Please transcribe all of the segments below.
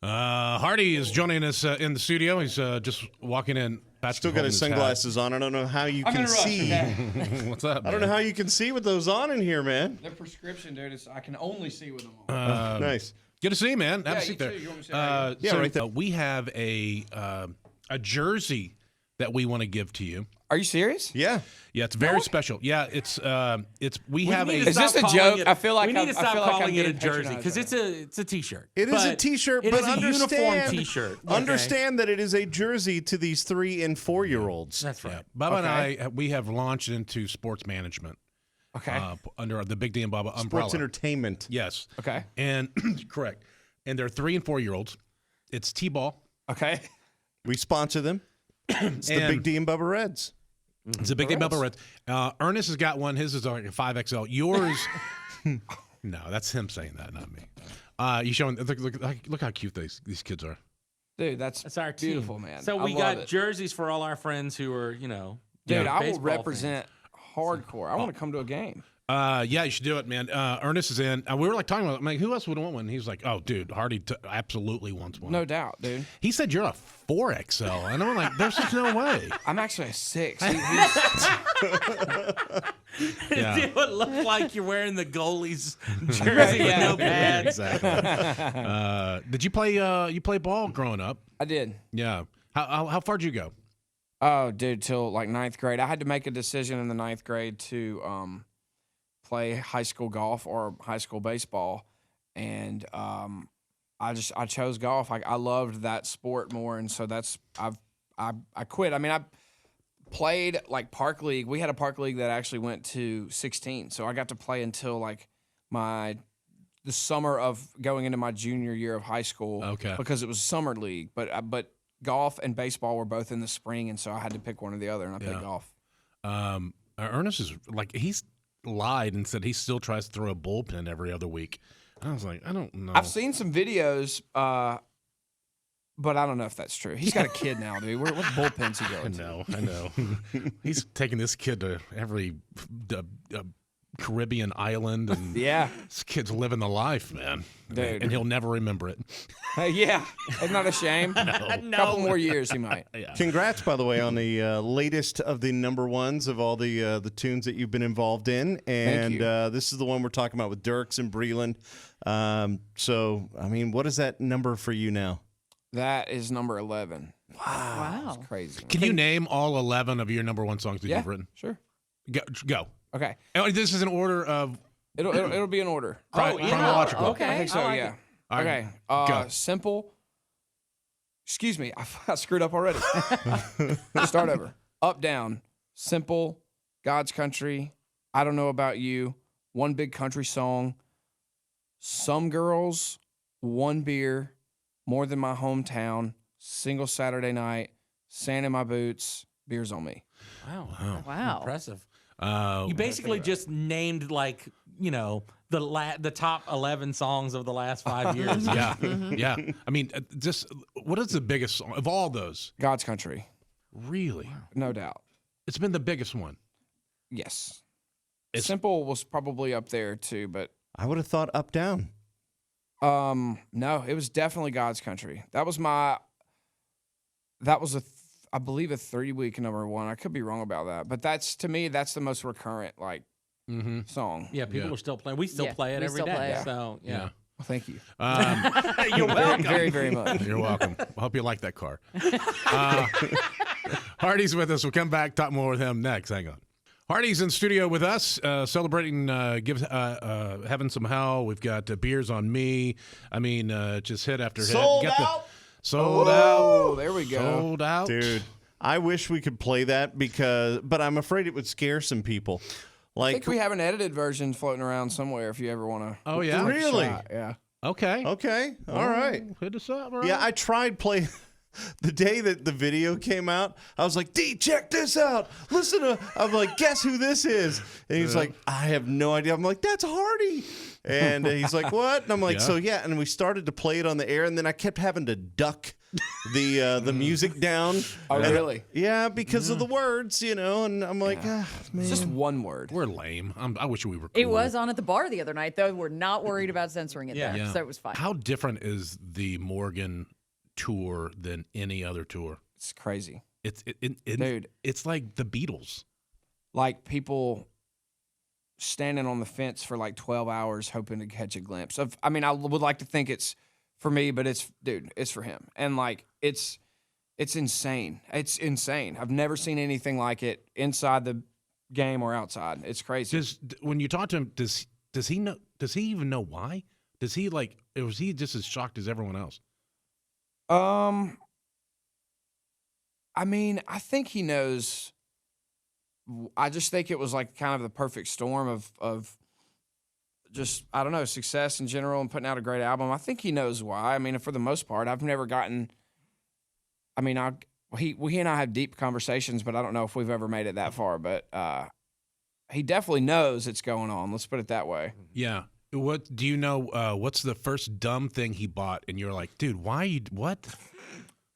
Hardy is joining us in the studio. He's just walking in. Pat's Still got his sunglasses on. I don't know how you can see. What's up, man? I don't know how you can see with those on in here, man. They're prescription, dude. I can only see with them on. Nice. Good to see you, man. Have a seat there. You want me to sit right Yeah, right there. We have a jersey that we want to give to you. Are you serious? Yeah. Yeah, it's very special. Yeah, we have a. Is this a joke? I feel like we need to stop calling it a getting jersey because patronized. it's a T-shirt. It is a T-shirt, it but is a uniform T-shirt. Okay. Understand that it is a jersey to these 3- and 4-year-olds. That's right. Bubba and I, we have launched into sports management. Okay. Under the Big D and Bubba umbrella. Sports entertainment. Yes. Okay. And correct. And they're 3- and 4-year-olds. It's T-ball. Okay. We sponsor them. It's the Big D and Bubba Reds. It's a Big D and Bubba Reds. Ernest has got one. His is like a 5XL. Yours, no, that's him saying that, not me. You showing? Look how cute these kids are. Dude, that's our team. beautiful, man. So I we love got it. jerseys for all our friends who are, Dude, yeah, I will baseball represent hardcore. I want to come to a game. Yeah, you should do it, man. Ernest is in. We were like talking about, like, who else would want one? He was like, oh, dude, Hardy absolutely wants one. No doubt, dude. He said you're a 4XL. And I'm like, there's just no way. I'm actually a 6. Yeah. It would look like you're wearing the goalie's jersey with no pads. Exactly. Did you play ball growing up? I did. Yeah. How far did you go? Oh, dude, till like 9th grade. I had to make a decision in the 9th grade to play high school golf or high school baseball, and I chose golf. I loved that sport more, and so I quit. I mean, I played like park league. We had a park league that actually went to 16, so I got to play until like the summer of going into my junior year of high school. Okay. Because it was summer league, but golf and baseball were both in the spring, and so I had to pick one or the other, and I picked golf. Ernest is like, he's lied and said he still tries to throw a bullpen every other week. I was like, I don't know. I've seen some videos, but I don't know if that's true. He's got a kid now, dude. What bullpen's he going to? I know. He's taking this kid to every Caribbean island, and this kid's living the life, man. Dude. And he'll never remember it. Yeah, isn't that a shame? No. Couple more years, he might. Yeah. Congrats, by the way, on the latest of the number ones of all the tunes that you've been involved in. And this is the one we're talking about with Dirks and Breland. So, I mean, what is that number for you now? That is number 11. Wow. That's crazy. Can you name all 11 of your number one songs that you've written? Sure. Go. Okay. And this is an order of It'll be in order. chronological. Okay. I think so, yeah. All Okay. right, Simple. Excuse me. I screwed up already. Start over. Up, down. Simple. God's Country. I Don't Know About You. One Big Country Song. Some Girls. One Beer. More Than My Hometown. Single Saturday Night. Sand in My Boots. Beers on Me. Wow. Impressive. You basically just named the top 11 songs of the last 5 years. Yeah. Yeah. I mean, just what is the biggest song of all those? God's Country. Really? No doubt. It's been the biggest one. Yes. Simple was probably up there too, but I would have thought Up Down. no, it was definitely God's Country. That was I believe a 30-week number one. I could be wrong about that, but to me that's the most recurrent song. Yeah, people are still playing. We still play it every day. play it. So yeah. Well, thank you. You're welcome. Very, very much. You're welcome. I hope you like that car. Hardy's with us. We'll come back, talk more with him next. Hang on. Hardy's in studio with us, celebrating Heaven Somehow. We've got Beers on Me. I mean, just hit after hit. Sold out. Sold out. Oh, there we go. Sold out. Dude, I wish we could play that but I'm afraid it would scare some people. I think we have an edited version floating around somewhere if you ever want to. Oh, yeah? Really? Yeah. Okay. All right. Hit us up, bro. Yeah, I tried playing. The day that the video came out, I was like, D, check this out. I'm like, guess who this is? And he's like, I have no idea. I'm like, that's Hardy. And he's like, what? And I'm like, so yeah. And we started to play it on the air, and then I kept having to duck the music down. Oh, And- really? Yeah, because of the words, and I'm like, man. It's just one word. We're lame. I wish we were. It cool. was on at the bar the other night, though. We're not worried about censoring it Yeah. there, Yeah. so it was fine. How different is the Morgan tour than any other tour? It's crazy. Dude, it's like the Beatles. Like people standing on the fence for like 12 hours hoping to catch a glimpse of. I mean, I would like to think it's for me, but it's for him. And like it's insane. It's insane. I've never seen anything like it inside the game or outside. It's crazy. When you talk to him, does he know? Does he even know why? Does he like? Or was he just as shocked as everyone else? I mean, I think he knows. I just think it was like kind of the perfect storm of just, I don't know, success in general and putting out a great album. I think he knows why. I mean, for the most part, I've never gotten. I mean, he and I have deep conversations, but I don't know if we've ever made it that far. But he definitely knows it's going on. Let's put it that way. Yeah. What do you know? What's the first dumb thing he bought? And you're like, dude, why you what?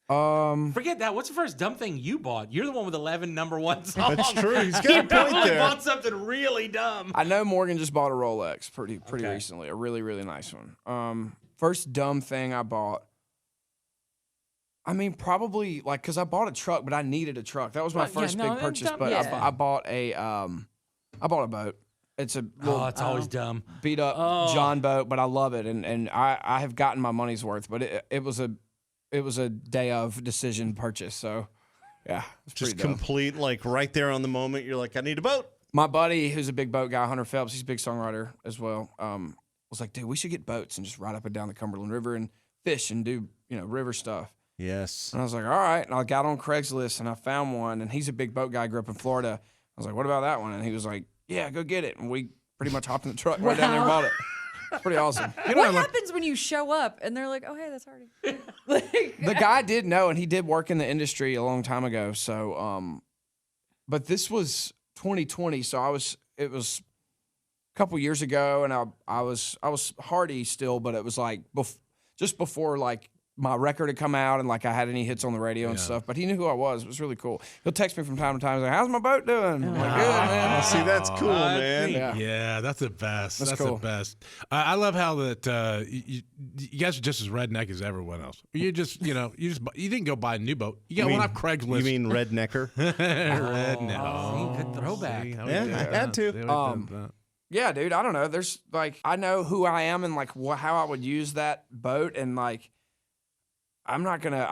Forget that. What's the first dumb thing you bought? You're the one with 11 number one songs. That's true. He's got You a point probably there. bought something really dumb. I know Morgan just bought a Rolex pretty Okay. recently, a really, really nice one. First dumb thing I bought. I mean, probably like because I bought a truck, but I needed a truck. That was my Well, yeah, first no, big purchase. dumb- But yeah. I bought a boat. It's a little Oh, it's always dumb. beat up Oh. John boat, but I love it, and I have gotten my money's worth. But it was a day of decision purchase. So yeah, it's pretty Just dumb. complete, like right there on the moment. You're like, I need a boat. My buddy, who's a big boat guy, Hunter Phelps, he's a big songwriter as well. Was like, dude, we should get boats and just ride up and down the Cumberland River and fish and do river stuff. Yes. And I was like, all right. And I got on Craigslist and I found one. And he's a big boat guy, grew up in Florida. I was like, what about that one? And he was like, yeah, go get it. And we pretty much hopped in the truck right down there and bought it. It's pretty awesome. What happens when you show up and they're like, "Oh, hey, that's Hardy"? Like, The guy did know, and he did work in the industry a long time ago. So, but this was 2020, so it was a couple years ago, and I was Hardy still, but it was like just before like my record had come out and like I had any hits on the radio and stuff. But he knew who I was. It was really cool. He'll text me from time to time. He's like, "How's my boat doing?" I'm like, "Good, man." See, that's cool, man. Yeah. Yeah, that's the best. That's cool. the best. I love how that you guys are just as redneck as everyone else. You just, you didn't go buy a new boat. You got one off Craigslist. You mean rednecker? Redneck? Good throwback. See how we Yeah, did I that? had to. See how we did that? Yeah, dude. I don't know. There's like I know who I am and like how I would use that boat, and like I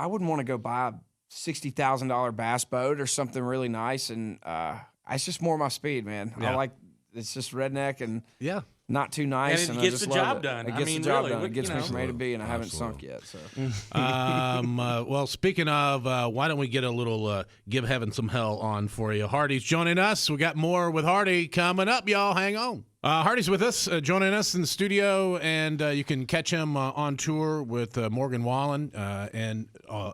wouldn't want to go buy a $60,000 bass boat or something really nice, and it's just more my speed, man. Yeah. It's just redneck and yeah. not too nice, And it I gets just the love job it. done. It I gets mean, the job really, done. what- It gets you me know. from A to B, and I haven't Absolutely. sunk yet. So Well, speaking of, why don't we get a little Give Heaven Some Hell on for you? Hardy's joining us. We got more with Hardy coming up, y'all. Hang on. Hardy's with us, joining us in the studio, and you can catch him on tour with Morgan Wallen and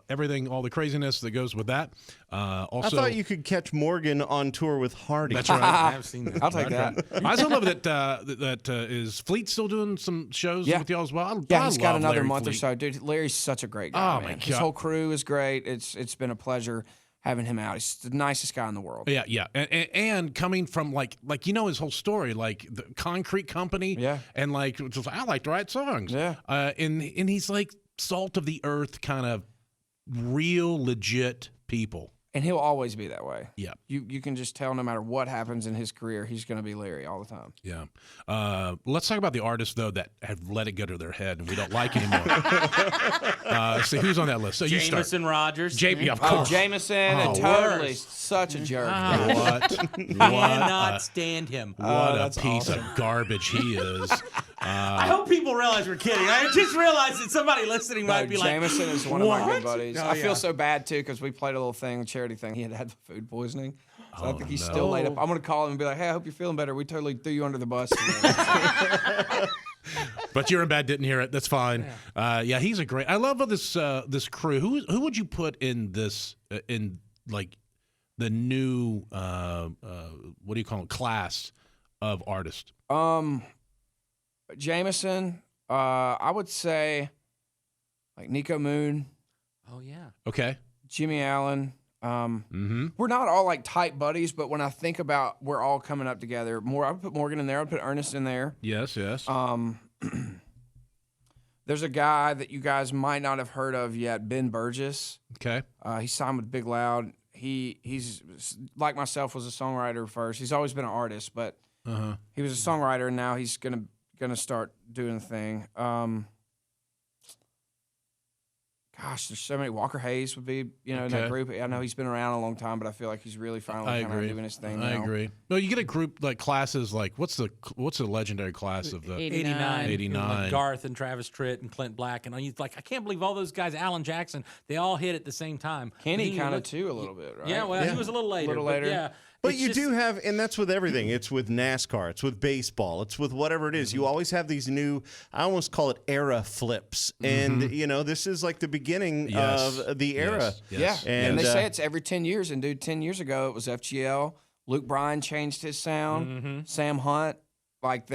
everything, all the craziness that goes with that. Also, I thought you could catch Morgan on tour with Hardy. That's right. I have seen that. I'll take that. I also love that is Fleet still doing some shows Yeah. with y'all as well? Yeah, I he's got love another Larry month or Fleet. so, dude. Larry's such a great guy. Oh, man. my His God. whole crew is great. It's been a pleasure having him out. He's the nicest guy in the world. Yeah, and coming from like his whole story, like the concrete company, Yeah. and like just, I like to write songs, Yeah. and he's like salt of the earth, kind of real legit people. And he'll always be that way. Yeah, You can just tell no matter what happens in his career, he's going to be Larry all the time. yeah. Let's talk about the artists though that have let it go to their head and we don't like anymore. See who's on that list. So you start. Jameson Rogers. JP, of Oh, course. Jameson, totally worst. such a jerk. What? Cannot stand him. What a that's piece of garbage he is. I hope people realize we're kidding. I just realized that somebody listening might be like, Jameson is one of my "What?" good buddies. Oh, I yeah. feel so bad too because we played a little thing, a charity thing. He had food poisoning, so I think he's still laid up. I'm gonna call him and be like, "Hey, I hope you're feeling better. We totally threw you under the bus." But you're in bed, didn't hear it. That's fine. Yeah, he's a great. I love this crew. Who would you put in this in like the new what do you call it, class of artists? Jameson, I would say like Nico Moon, Oh yeah. Okay. Jimmy Allen. Mm-hmm. We're not all like tight buddies, but when I think about we're all coming up together, I would put Morgan in there. I would put Ernest in there. Yes. There's a guy that you guys might not have heard of yet, Ben Burgess. Okay. He signed with Big Loud. He's like myself, was a songwriter first. He's always been an artist, but he was a songwriter, and now he's gonna start doing the thing. Gosh, there's so many. Walker Hayes would be, in that group. I know he's been around a long time, but I feel like he's really finally kind of doing his thing now. I agree. No, you get a group like classes like what's the legendary class of the 89. 89. Like Garth and Travis Tritt and Clint Black and I can't believe all those guys. Alan Jackson, they all hit at the same time. Kenny kind of too a little bit, right? Yeah, well, he was a little later. But yeah. But you do have, and that's with everything. It's with NASCAR. It's with baseball. It's with whatever it is. You always have these new, I almost call it era flips. And, this is like the beginning of the era. Yes. Yeah. And they say it's every 10 years. And, dude, 10 years ago, it was FGL. Luke Bryan changed his sound. Sam Hunt. Like,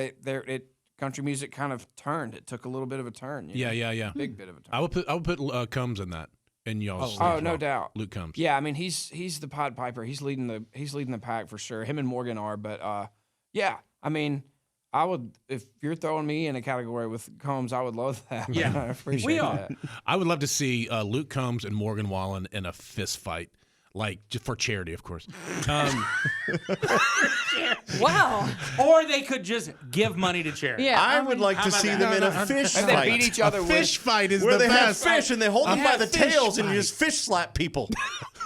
country music kind of turned. It took a little bit of a turn. Yeah. Big bit of a turn. I would put Combs in that. And y'all. Oh, no doubt. Luke Combs. Yeah, I mean he's the Pied Piper. He's leading the pack for sure. Him and Morgan are, but yeah. I mean, I would if you're throwing me in a category with Combs, I would love that. Yeah, I appreciate we are. that. I would love to see Luke Combs and Morgan Wallen in a fist fight, like just for charity, of course. Wow. Or they could just give money to charity. Yeah. I would like to about see that? them in a fish And fight. they beat each other A with. fish fight is where the they best. have fish and they hold them by the fish tails and you fight. just fish slap people.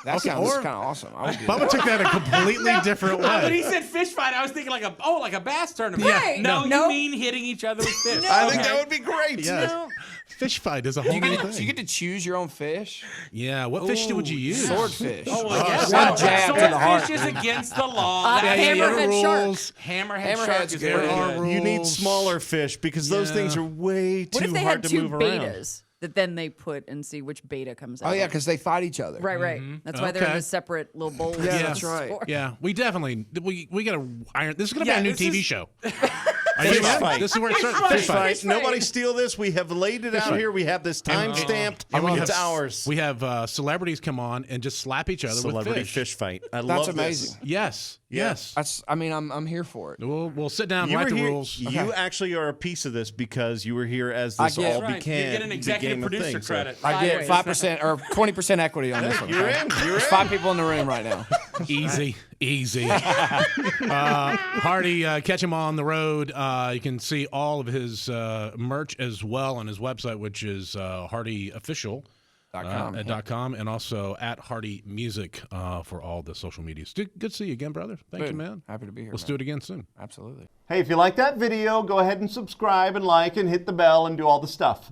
That sounds or- kind of awesome. I would do Bubba that. took that a completely different When way. he said fish fight, I was thinking like a bass tournament. Right. No, No. you mean hitting each other with fish. I think Okay. that would be great. Yes. No. Fish fight is a whole You new get, thing. you get to choose your own fish. Yeah. What fish would you use? Swordfish. Oh, well, yes. One jab to the heart. Swordfish is against the law. Yeah, That's hammerhead shark. rules. Hammerhead shark Hammerhead's is good. very There are good. rules. You need smaller fish because those Yeah. things are way What if too they hard had to two move around. betas that then they put and see which beta comes out? Oh yeah, because they fight each other. Right. That's why they're in Okay. the separate little bowls. Yeah, of that's right. sport. Yeah, we definitely we got to iron. This is gonna be a new this TV is- show. Are you Fish in? fight. This is where it starts. Fish fight. Fish Nobody fight. steal this. We have laid it out fight. here. We have this time stamped. And we It's have- ours. We have celebrities come on and just slap each other Celebrity with fish. fish fight. I That's love amazing. Yes. Yes. I'm here for it. We'll sit down, You write were the here, rules. You actually are a piece of this because you were here as I this get- all Right. became. You get an executive became a producer thing, so- credit. I get 5% or 20% equity on this one. You're okay? in. You're There's in. 5 people in the room right now. Easy. Hardy, catch him on the road. You can see all of his merch as well on his website, which is hardyofficial.com and also at Hardy Music for all the social medias. Good to see you again, brother. Thank you, man. Happy to be here. Let's man. do it again soon. Absolutely. Hey, if you like that video, go ahead and subscribe and like and hit the bell and do all the stuff.